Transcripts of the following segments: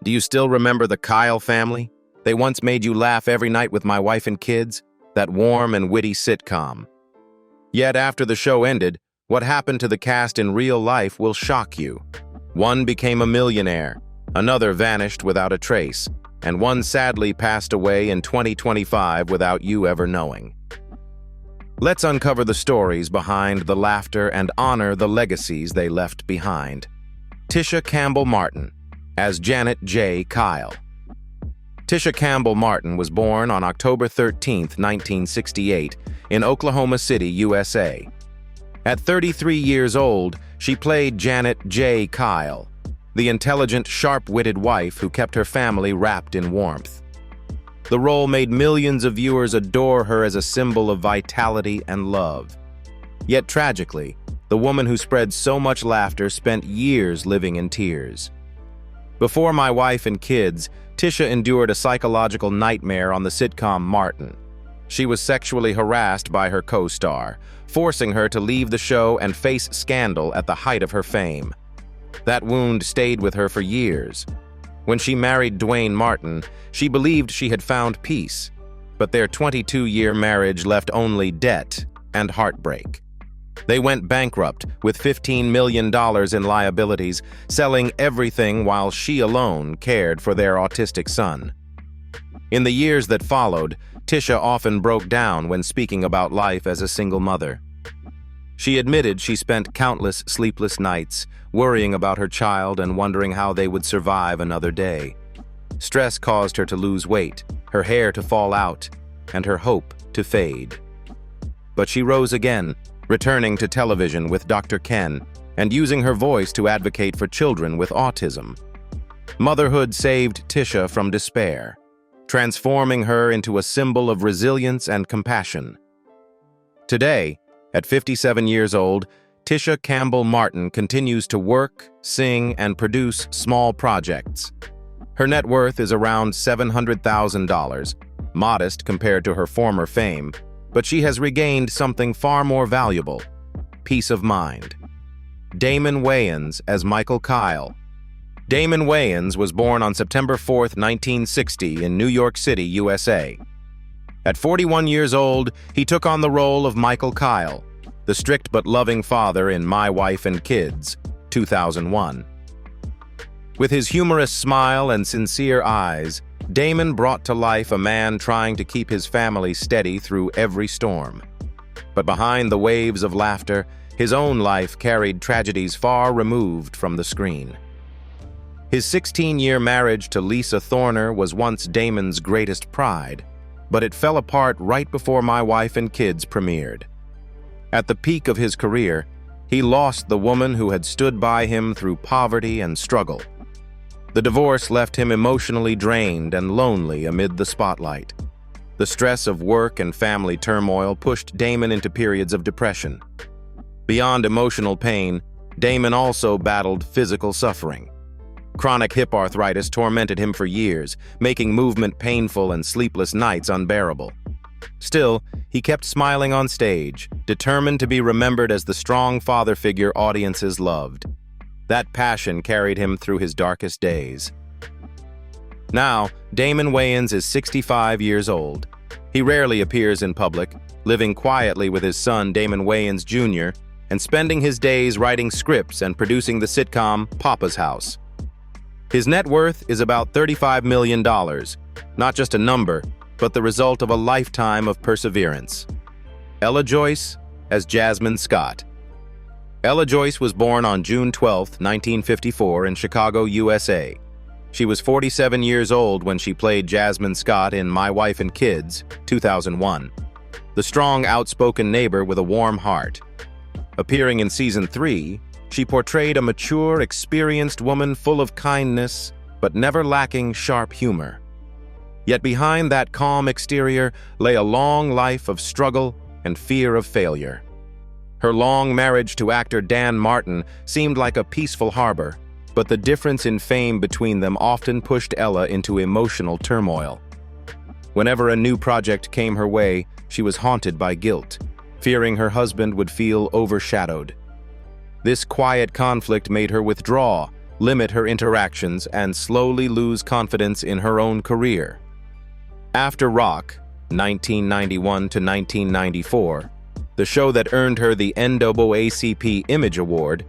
Do you still remember the Kyle family? They once made you laugh every night with My Wife and Kids, that warm and witty sitcom. Yet after the show ended, what happened to the cast in real life will shock you. One became a millionaire, another vanished without a trace, and one sadly passed away in 2025 without you ever knowing. Let's uncover the stories behind the laughter and honor the legacies they left behind. Tisha Campbell Martin as Janet J. Kyle. Tisha Campbell Martin was born on October 13, 1968, in Oklahoma City, USA. At 33 years old, she played Janet J. Kyle, the intelligent, sharp-witted wife who kept her family wrapped in warmth. The role made millions of viewers adore her as a symbol of vitality and love. Yet tragically, the woman who spread so much laughter spent years living in tears. Before My Wife and Kids, Tisha endured a psychological nightmare on the sitcom Martin. She was sexually harassed by her co-star, forcing her to leave the show and face scandal at the height of her fame. That wound stayed with her for years. When she married Dwayne Martin, she believed she had found peace, but their 22-year marriage left only debt and heartbreak. They went bankrupt with $15 million in liabilities, selling everything while she alone cared for their autistic son. In the years that followed, Tisha often broke down when speaking about life as a single mother. She admitted she spent countless sleepless nights worrying about her child and wondering how they would survive another day. Stress caused her to lose weight, her hair to fall out, and her hope to fade. But she rose again, returning to television with Dr. Ken and using her voice to advocate for children with autism. Motherhood saved Tisha from despair, transforming her into a symbol of resilience and compassion. Today, at 57 years old, Tisha Campbell Martin continues to work, sing, and produce small projects. Her net worth is around $700,000, modest compared to her former fame, but she has regained something far more valuable: peace of mind. Damon Wayans as Michael Kyle. Damon Wayans was born on September 4, 1960 in New York City, USA. At 41 years old, he took on the role of Michael Kyle, the strict but loving father in My Wife and Kids, 2001. With his humorous smile and sincere eyes, Damon brought to life a man trying to keep his family steady through every storm. But behind the waves of laughter, his own life carried tragedies far removed from the screen. His 16-year marriage to Lisa Thorner was once Damon's greatest pride, but it fell apart right before My Wife and Kids premiered. At the peak of his career, he lost the woman who had stood by him through poverty and struggle. The divorce left him emotionally drained and lonely amid the spotlight. The stress of work and family turmoil pushed Damon into periods of depression. Beyond emotional pain, Damon also battled physical suffering. Chronic hip arthritis tormented him for years, making movement painful and sleepless nights unbearable. Still, he kept smiling on stage, determined to be remembered as the strong father figure audiences loved. That passion carried him through his darkest days. Now, Damon Wayans is 65 years old. He rarely appears in public, living quietly with his son Damon Wayans Jr. and spending his days writing scripts and producing the sitcom Papa's House. His net worth is about $35 million, not just a number, but the result of a lifetime of perseverance. Joyce as Jasmine Scott. Joyce was born on June 12, 1954 in Chicago, USA. She was 47 years old when she played Jasmine Scott in My Wife and Kids, 2001. The strong, outspoken neighbor with a warm heart. Appearing in Season 3, she portrayed a mature, experienced woman full of kindness, but never lacking sharp humor. Yet behind that calm exterior lay a long life of struggle and fear of failure. Her long marriage to actor Dan Martin seemed like a peaceful harbor, but the difference in fame between them often pushed Ella into emotional turmoil. Whenever a new project came her way, she was haunted by guilt, fearing her husband would feel overshadowed. This quiet conflict made her withdraw, limit her interactions, and slowly lose confidence in her own career. After Rock, 1991 to 1994, the show that earned her the NAACP Image Award,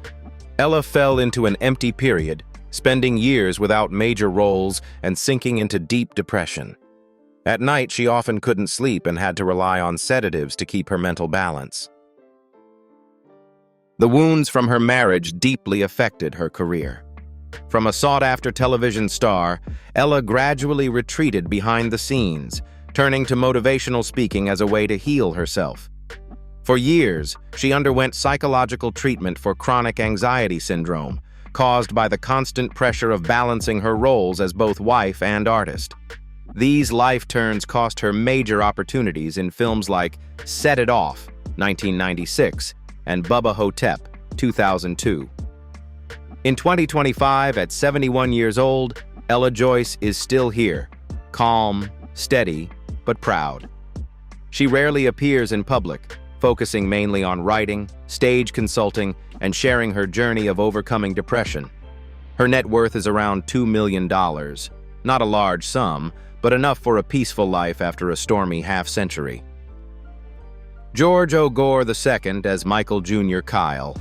Ella fell into an empty period, spending years without major roles and sinking into deep depression. At night, she often couldn't sleep and had to rely on sedatives to keep her mental balance. The wounds from her marriage deeply affected her career. From a sought-after television star, Ella gradually retreated behind the scenes, turning to motivational speaking as a way to heal herself. For years, she underwent psychological treatment for chronic anxiety syndrome, caused by the constant pressure of balancing her roles as both wife and artist. These life turns cost her major opportunities in films like Set It Off, 1996, and Bubba Hotep, 2002. In 2025, at 71 years old, Ella Joyce is still here, calm, steady, but proud. She rarely appears in public, focusing mainly on writing, stage consulting, and sharing her journey of overcoming depression. Her net worth is around $2 million, not a large sum, but enough for a peaceful life after a stormy half-century. George O. Gore II as Michael Jr. Kyle.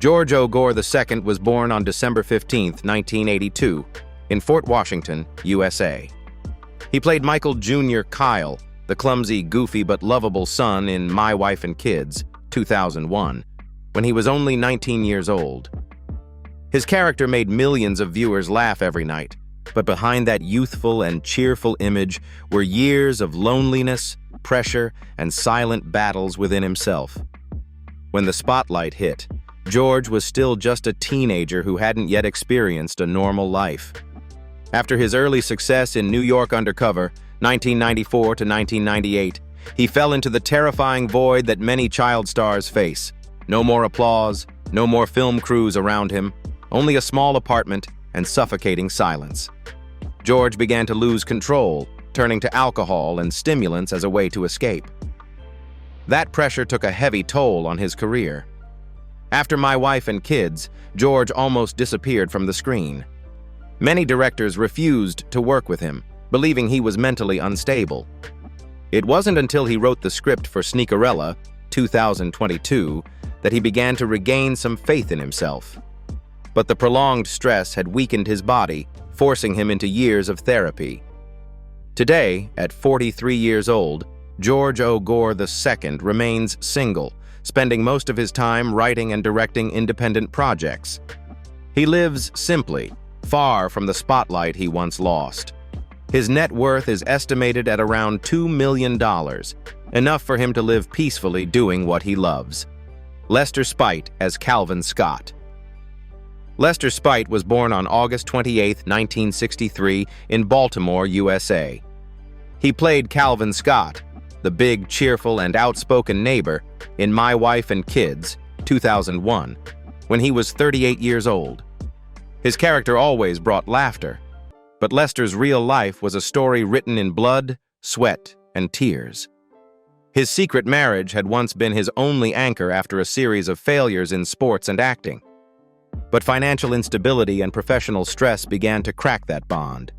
George O. Gore II was born on December 15, 1982, in Fort Washington, USA. He played Michael Jr. Kyle, the clumsy, goofy, but lovable son in My Wife and Kids, 2001, when he was only 19 years old. His character made millions of viewers laugh every night, but behind that youthful and cheerful image were years of loneliness, pressure, and silent battles within himself. When the spotlight hit, George was still just a teenager who hadn't yet experienced a normal life. After his early success in New York Undercover, 1994 to 1998, he fell into the terrifying void that many child stars face. No more applause, no more film crews around him, only a small apartment and suffocating silence. George began to lose control, turning to alcohol and stimulants as a way to escape. That pressure took a heavy toll on his career. After My Wife and Kids, George almost disappeared from the screen. Many directors refused to work with him, believing he was mentally unstable. It wasn't until he wrote the script for Sneakerella, 2022, that he began to regain some faith in himself. But the prolonged stress had weakened his body, forcing him into years of therapy. Today, at 43 years old, George O. Gore II remains single, spending most of his time writing and directing independent projects. He lives simply, far from the spotlight he once lost. His net worth is estimated at around $2 million, enough for him to live peacefully doing what he loves. Lester Speight as Calvin Scott. Lester Speight was born on August 28, 1963, in Baltimore, USA. He played Calvin Scott, the big, cheerful, and outspoken neighbor, in My Wife and Kids, 2001, when he was 38 years old. His character always brought laughter, but Lester's real life was a story written in blood, sweat, and tears. His secret marriage had once been his only anchor after a series of failures in sports and acting. But financial instability and professional stress began to crack that bond.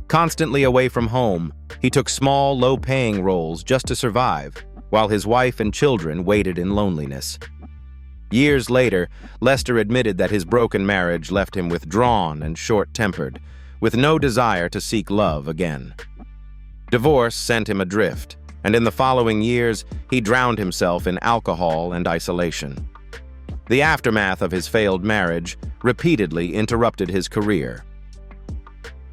Constantly away from home, he took small, low-paying roles just to survive, while his wife and children waited in loneliness. Years later, Lester admitted that his broken marriage left him withdrawn and short-tempered, with no desire to seek love again. Divorce sent him adrift, and in the following years, he drowned himself in alcohol and isolation. The aftermath of his failed marriage repeatedly interrupted his career.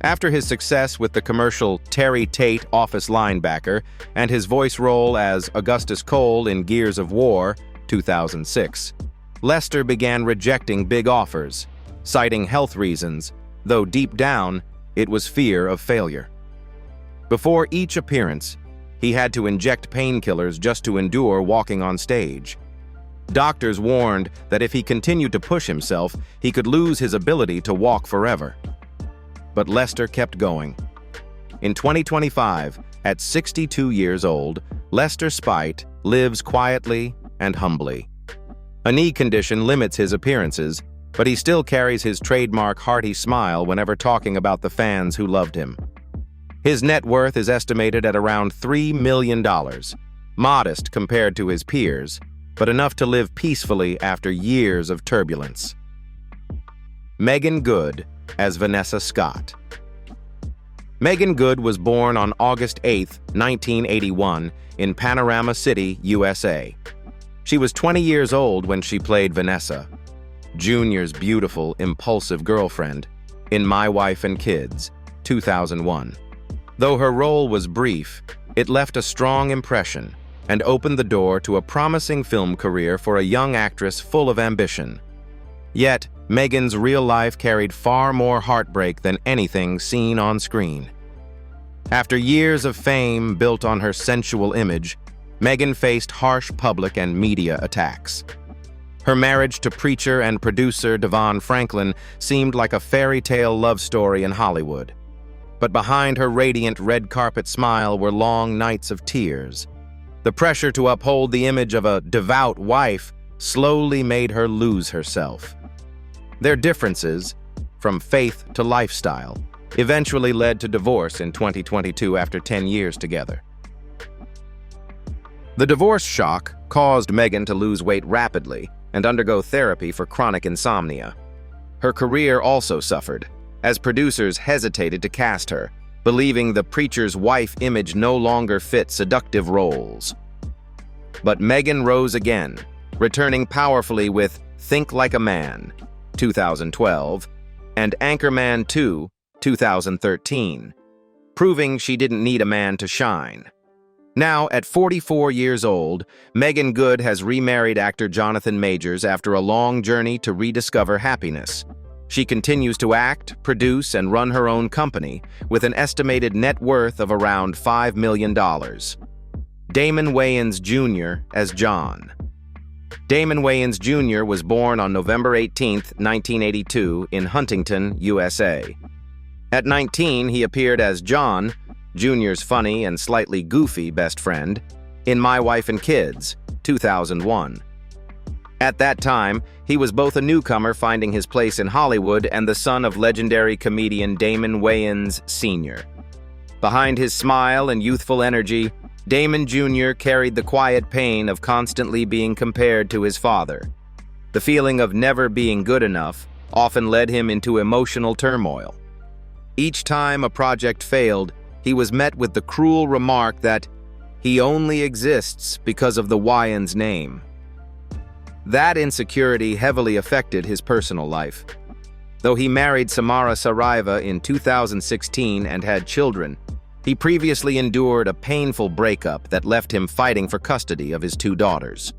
After his success with the commercial Terry Tate office linebacker and his voice role as Augustus Cole in Gears of War, 2006, Lester began rejecting big offers, citing health reasons, though deep down, it was fear of failure. Before each appearance, he had to inject painkillers just to endure walking on stage. Doctors warned that if he continued to push himself, he could lose his ability to walk forever. But Lester kept going. In 2025, at 62 years old, Lester Speight lives quietly and humbly. A knee condition limits his appearances, but he still carries his trademark hearty smile whenever talking about the fans who loved him. His net worth is estimated at around $3 million, modest compared to his peers, but enough to live peacefully after years of turbulence. Meagan Good as Vanessa Scott. Meagan Good was born on August 8, 1981, in Panorama City, USA. She was 20 years old when she played Vanessa, Jr.'s beautiful, impulsive girlfriend, in My Wife and Kids, 2001. Though her role was brief, it left a strong impression and opened the door to a promising film career for a young actress full of ambition. Yet, Meagan's real life carried far more heartbreak than anything seen on screen. After years of fame built on her sensual image, Meagan faced harsh public and media attacks. Her marriage to preacher and producer Devon Franklin seemed like a fairy tale love story in Hollywood. But behind her radiant red carpet smile were long nights of tears. The pressure to uphold the image of a devout wife slowly made her lose herself. Their differences, from faith to lifestyle, eventually led to divorce in 2022 after 10 years together. The divorce shock caused Meagan to lose weight rapidly and undergo therapy for chronic insomnia. Her career also suffered, as producers hesitated to cast her, believing the preacher's wife image no longer fit seductive roles. But Meagan rose again, returning powerfully with Think Like a Man, 2012, and Anchorman 2, 2013, proving she didn't need a man to shine. Now, at 44 years old, Meagan Good has remarried actor Jonathan Majors after a long journey to rediscover happiness. She continues to act, produce, and run her own company, with an estimated net worth of around $5 million. Damon Wayans Jr. as John. Damon Wayans Jr. was born on November 18, 1982, in Huntington, USA. At 19, he appeared as John, Jr.'s funny and slightly goofy best friend, in My Wife and Kids, 2001. At that time, he was both a newcomer finding his place in Hollywood and the son of legendary comedian Damon Wayans Sr. Behind his smile and youthful energy, Damon Jr. carried the quiet pain of constantly being compared to his father. The feeling of never being good enough often led him into emotional turmoil. Each time a project failed, he was met with the cruel remark that he only exists because of the Wayans name. That insecurity heavily affected his personal life. Though he married Samara Saraiva in 2016 and had children, he previously endured a painful breakup that left him fighting for custody of his 2 daughters.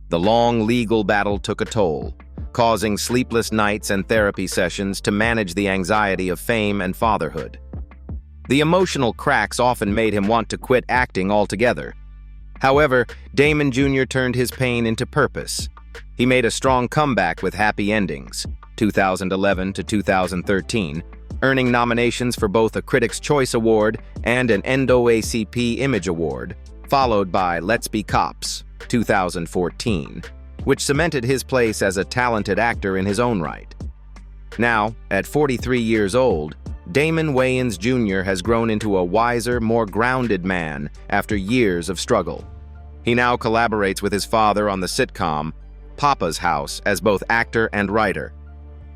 The long legal battle took a toll, causing sleepless nights and therapy sessions to manage the anxiety of fame and fatherhood. The emotional cracks often made him want to quit acting altogether. However, Damon Jr. turned his pain into purpose. He made a strong comeback with Happy Endings, 2011 to 2013, earning nominations for both a Critics' Choice Award and an NAACP Image Award, followed by Let's Be Cops, 2014, which cemented his place as a talented actor in his own right. Now, at 43 years old, Damon Wayans Jr. has grown into a wiser, more grounded man after years of struggle. He now collaborates with his father on the sitcom Papa's House as both actor and writer.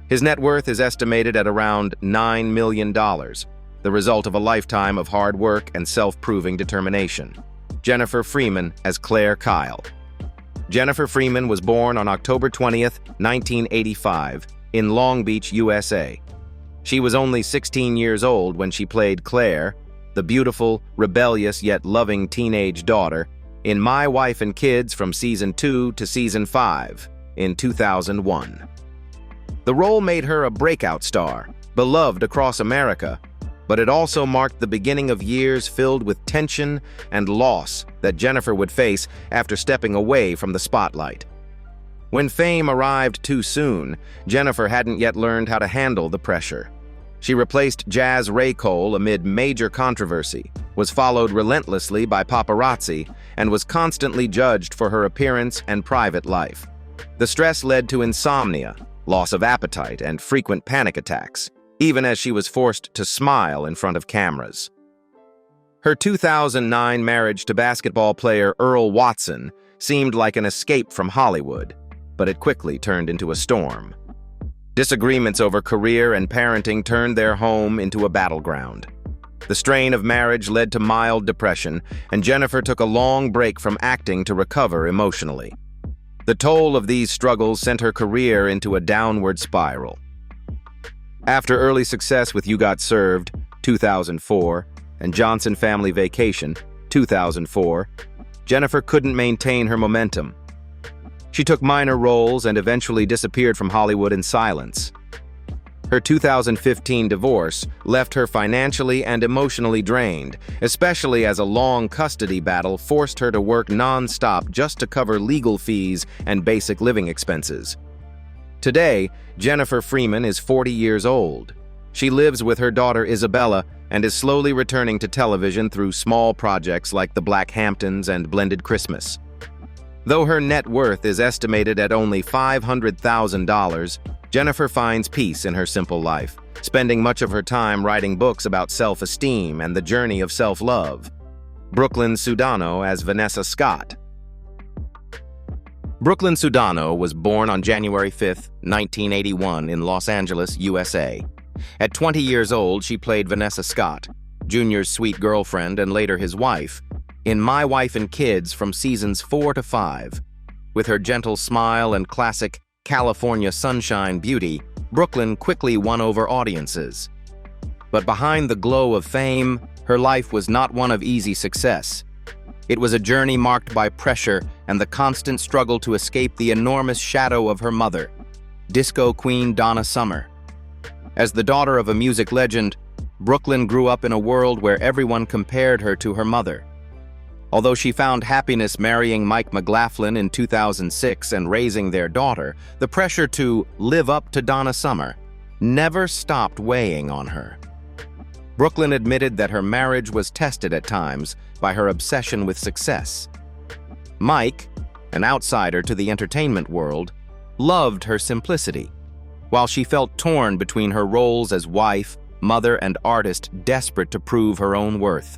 His net worth is estimated at around $9 million, the result of a lifetime of hard work and self-proving determination. Jennifer Freeman as Claire Kyle. Jennifer Freeman was born on October 20th, 1985, in Long Beach, USA. She was only 16 years old when she played Claire, the beautiful, rebellious yet loving teenage daughter, in My Wife and Kids from Season 2 to Season 5 in 2001. The role made her a breakout star, beloved across America, but it also marked the beginning of years filled with tension and loss that Jennifer would face after stepping away from the spotlight. When fame arrived too soon, Jennifer hadn't yet learned how to handle the pressure. She replaced Jazz Raycole amid major controversy, was followed relentlessly by paparazzi, and was constantly judged for her appearance and private life. The stress led to insomnia, loss of appetite, and frequent panic attacks, even as she was forced to smile in front of cameras. Her 2009 marriage to basketball player Earl Watson seemed like an escape from Hollywood, but it quickly turned into a storm. Disagreements over career and parenting turned their home into a battleground. The strain of marriage led to mild depression, and Jennifer took a long break from acting to recover emotionally. The toll of these struggles sent her career into a downward spiral. After early success with You Got Served, 2004, and Johnson Family Vacation, 2004, Jennifer couldn't maintain her momentum. She took minor roles and eventually disappeared from Hollywood in silence. Her 2015 divorce left her financially and emotionally drained, especially as a long custody battle forced her to work non-stop just to cover legal fees and basic living expenses. Today, Jennifer Freeman is 40 years old. She lives with her daughter Isabella and is slowly returning to television through small projects like The Black Hamptons and Blended Christmas. Though her net worth is estimated at only $500,000, Jennifer finds peace in her simple life, spending much of her time writing books about self-esteem and the journey of self-love. Brooklyn Sudano as Vanessa Scott. Brooklyn Sudano was born on January 5, 1981 in Los Angeles, USA. At 20 years old, she played Vanessa Scott, Junior's sweet girlfriend and later his wife, in My Wife and Kids from seasons 4 to 5. With her gentle smile and classic California sunshine beauty, Brooklyn quickly won over audiences. But behind the glow of fame, her life was not one of easy success. It was a journey marked by pressure and the constant struggle to escape the enormous shadow of her mother, disco queen Donna Summer. As the daughter of a music legend, Brooklyn grew up in a world where everyone compared her to her mother. Although she found happiness marrying Mike McLaughlin in 2006 and raising their daughter, the pressure to live up to Donna Summer never stopped weighing on her. Brooklyn admitted that her marriage was tested at times by her obsession with success. Mike, an outsider to the entertainment world, loved her simplicity, while she felt torn between her roles as wife, mother, and artist, desperate to prove her own worth.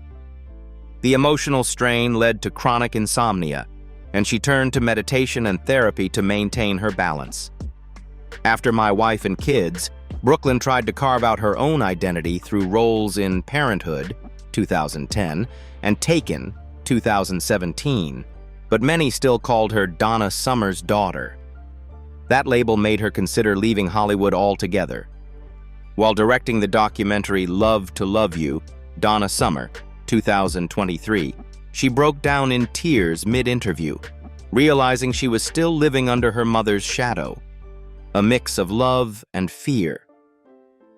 The emotional strain led to chronic insomnia, and she turned to meditation and therapy to maintain her balance. After My Wife and Kids, Brooklyn tried to carve out her own identity through roles in Parenthood, 2010, and Taken, 2017, but many still called her Donna Summer's daughter. That label made her consider leaving Hollywood altogether. While directing the documentary Love to Love You, Donna Summer, 2023, she broke down in tears mid-interview, realizing she was still living under her mother's shadow, a mix of love and fear.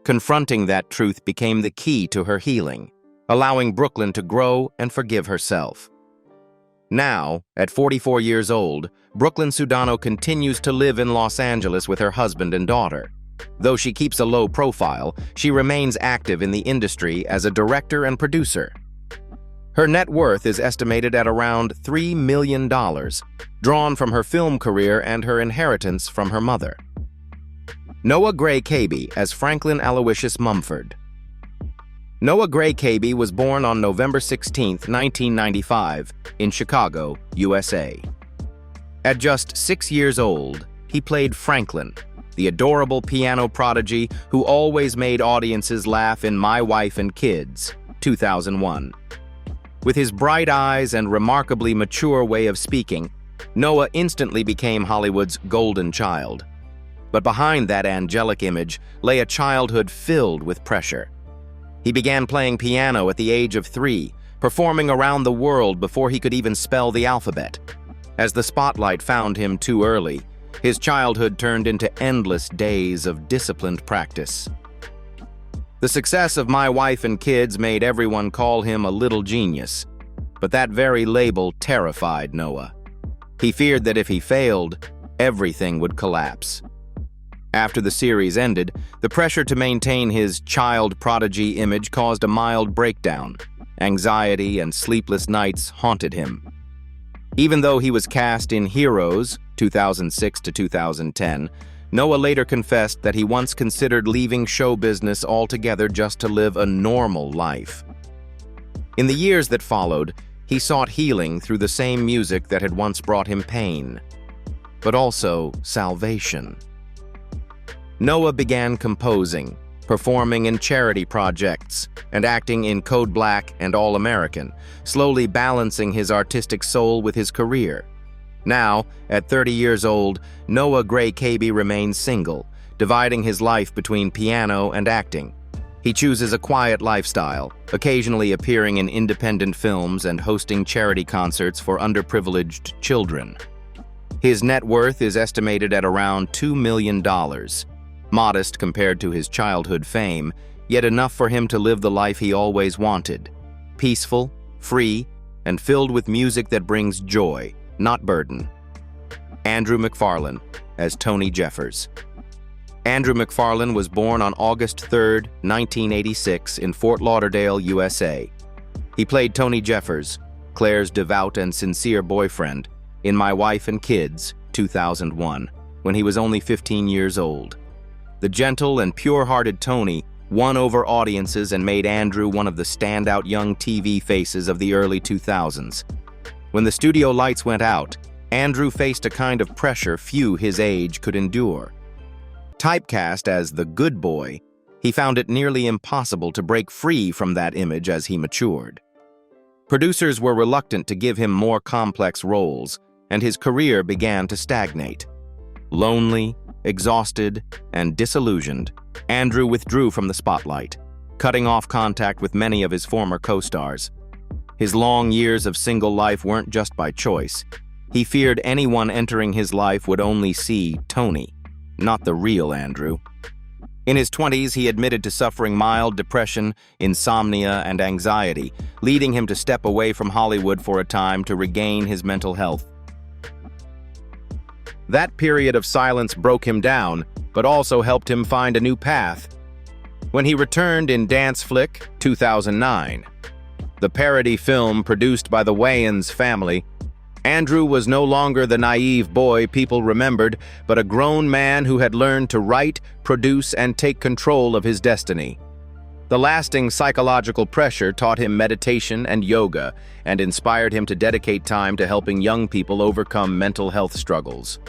Confronting that truth became the key to her healing, allowing Brooklyn to grow and forgive herself. Now, at 44 years old, Brooklyn Sudano continues to live in Los Angeles with her husband and daughter. Though she keeps a low profile, she remains active in the industry as a director and producer. Her net worth is estimated at around $3 million, drawn from her film career and her inheritance from her mother. Noah Gray-Cabey as Franklin Aloysius Mumford. Noah Gray-Cabey was born on November 16, 1995, in Chicago, USA. At just 6 years old, he played Franklin, the adorable piano prodigy who always made audiences laugh in My Wife and Kids, 2001. With his bright eyes and remarkably mature way of speaking, Noah instantly became Hollywood's golden child. But behind that angelic image lay a childhood filled with pressure. He began playing piano at the age of 3, performing around the world before he could even spell the alphabet. As the spotlight found him too early, his childhood turned into endless days of disciplined practice. The success of My Wife and Kids made everyone call him a little genius, but that very label terrified Noah. He feared that if he failed, everything would collapse. After the series ended, the pressure to maintain his child prodigy image caused a mild breakdown. Anxiety and sleepless nights haunted him. Even though he was cast in Heroes, 2006 to 2010, Noah later confessed that he once considered leaving show business altogether just to live a normal life. In the years that followed, he sought healing through the same music that had once brought him pain, but also salvation. Noah began composing, performing in charity projects, and acting in Code Black and All American, slowly balancing his artistic soul with his career. Now, at 30 years old, Noah Gray-Cabey remains single, dividing his life between piano and acting. He chooses a quiet lifestyle, occasionally appearing in independent films and hosting charity concerts for underprivileged children. His net worth is estimated at around $2 million, modest compared to his childhood fame, yet enough for him to live the life he always wanted: peaceful, free, and filled with music that brings joy, not burden. Andrew McFarland as Tony Jeffers. Andrew McFarland was born on August 3, 1986 in Fort Lauderdale, USA. He played Tony Jeffers, Claire's devout and sincere boyfriend, in My Wife and Kids, 2001, when he was only 15 years old. The gentle and pure-hearted Tony won over audiences and made Andrew one of the standout young TV faces of the early 2000s. When the studio lights went out, Andrew faced a kind of pressure few his age could endure. Typecast as the good boy, he found it nearly impossible to break free from that image as he matured. Producers were reluctant to give him more complex roles, and his career began to stagnate. Lonely, exhausted, and disillusioned, Andrew withdrew from the spotlight, cutting off contact with many of his former co-stars. His long years of single life weren't just by choice. He feared anyone entering his life would only see Tony, not the real Andrew. In his 20s, he admitted to suffering mild depression, insomnia, and anxiety, leading him to step away from Hollywood for a time to regain his mental health. That period of silence broke him down, but also helped him find a new path. When he returned in Dance Flick, 2009, the parody film produced by the Wayans family, Andrew was no longer the naive boy people remembered, but a grown man who had learned to write, produce, and take control of his destiny. The lasting psychological pressure taught him meditation and yoga and inspired him to dedicate time to helping young people overcome mental health struggles.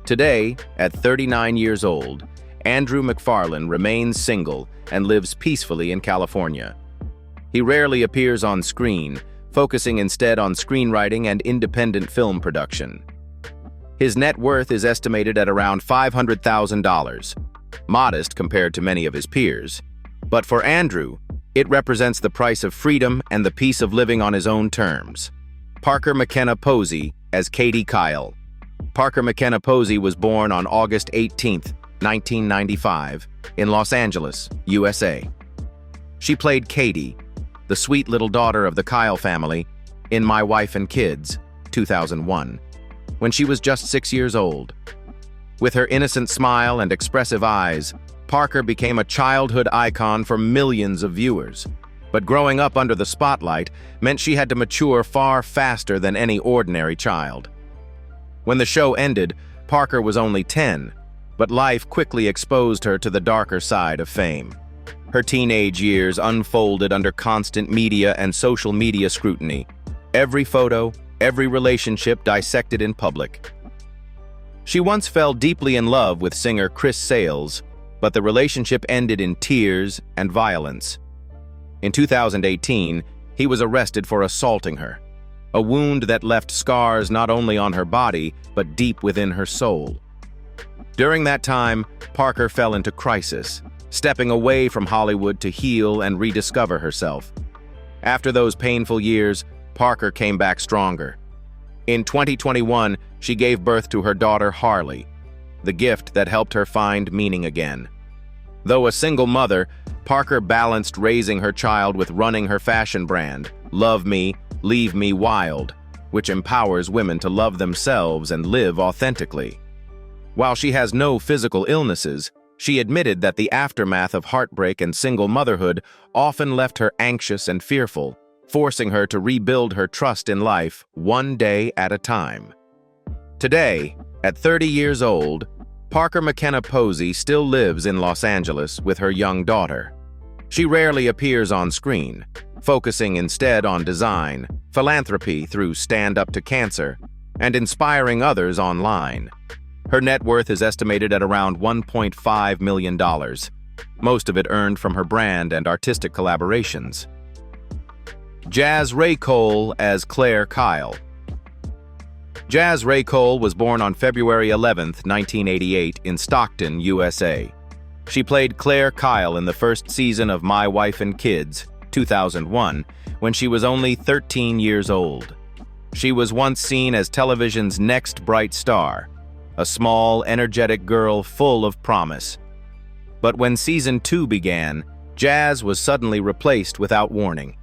Today, at 39 years old, Andrew McFarland remains single and lives peacefully in California. He rarely appears on screen, focusing instead on screenwriting and independent film production. His net worth is estimated at around $500,000, modest compared to many of his peers. But for Andrew, it represents the price of freedom and the peace of living on his own terms. Parker McKenna Posey as Katie Kyle. Parker McKenna Posey was born on August 18, 1995, in Los Angeles, USA. She played Katie, the sweet little daughter of the Kyle family, in My Wife and Kids, 2001, when she was just 6 years old. With her innocent smile and expressive eyes, Parker became a childhood icon for millions of viewers. But growing up under the spotlight meant she had to mature far faster than any ordinary child. When the show ended, Parker was only 10, but life quickly exposed her to the darker side of fame. Her teenage years unfolded under constant media and social media scrutiny. Every photo, every relationship dissected in public. She once fell deeply in love with singer Chris Sales, but the relationship ended in tears and violence. In 2018, he was arrested for assaulting her, a wound that left scars not only on her body, but deep within her soul. During that time, Parker fell into crisis, stepping away from Hollywood to heal and rediscover herself. After those painful years, Parker came back stronger. In 2021, she gave birth to her daughter Harley, the gift that helped her find meaning again. Though a single mother, Parker balanced raising her child with running her fashion brand, Love Me, Leave Me Wild, which empowers women to love themselves and live authentically. While she has no physical illnesses, she admitted that the aftermath of heartbreak and single motherhood often left her anxious and fearful, forcing her to rebuild her trust in life one day at a time. Today, at 30 years old, Parker McKenna Posey still lives in Los Angeles with her young daughter. She rarely appears on screen, focusing instead on design, philanthropy through Stand Up to Cancer, and inspiring others online. Her net worth is estimated at around $1.5 million, most of it earned from her brand and artistic collaborations. Jazz Raycole as Claire Kyle. Jazz Raycole was born on February 11, 1988, in Stockton, USA. She played Claire Kyle in the first season of My Wife and Kids, 2001, when she was only 13 years old. She was once seen as television's next bright star, a small, energetic girl full of promise. But when season 2 began, Jazz was suddenly replaced without warning.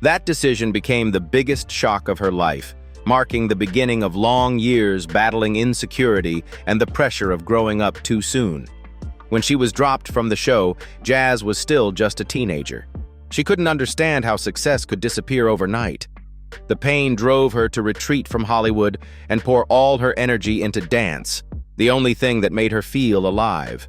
That decision became the biggest shock of her life, marking the beginning of long years battling insecurity and the pressure of growing up too soon. When she was dropped from the show, Jazz was still just a teenager. She couldn't understand how success could disappear overnight. The pain drove her to retreat from Hollywood and pour all her energy into dance, the only thing that made her feel alive.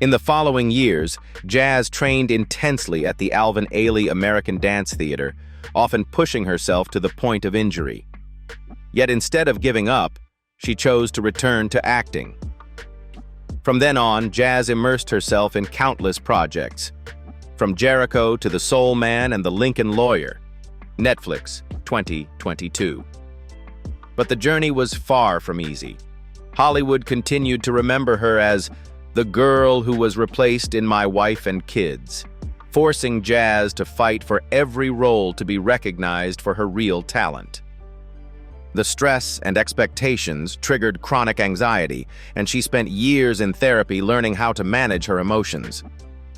In the following years, Jazz trained intensely at the Alvin Ailey American Dance Theater, often pushing herself to the point of injury. Yet instead of giving up, she chose to return to acting. From then on, Jazz immersed herself in countless projects, from Jericho to The Soul Man and The Lincoln Lawyer, Netflix, 2022. But the journey was far from easy. Hollywood continued to remember her as the girl who was replaced in My Wife and Kids, forcing Jazz to fight for every role to be recognized for her real talent. The stress and expectations triggered chronic anxiety, and she spent years in therapy learning how to manage her emotions.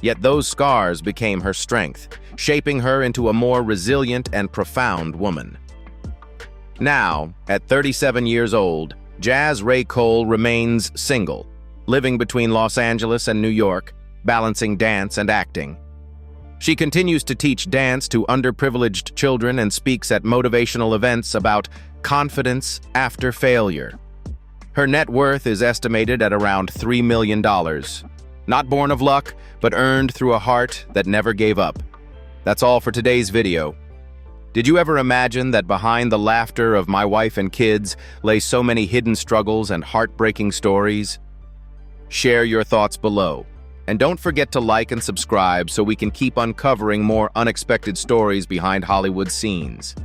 Yet those scars became her strength, shaping her into a more resilient and profound woman. Now, at 37 years old, Jazz Raycole remains single, living between Los Angeles and New York, balancing dance and acting. She continues to teach dance to underprivileged children and speaks at motivational events about confidence after failure. Her net worth is estimated at around $3 million. Not born of luck, but earned through a heart that never gave up. That's all for today's video. Did you ever imagine that behind the laughter of My Wife and Kids lay so many hidden struggles and heartbreaking stories? Share your thoughts below. And don't forget to like and subscribe so we can keep uncovering more unexpected stories behind Hollywood scenes.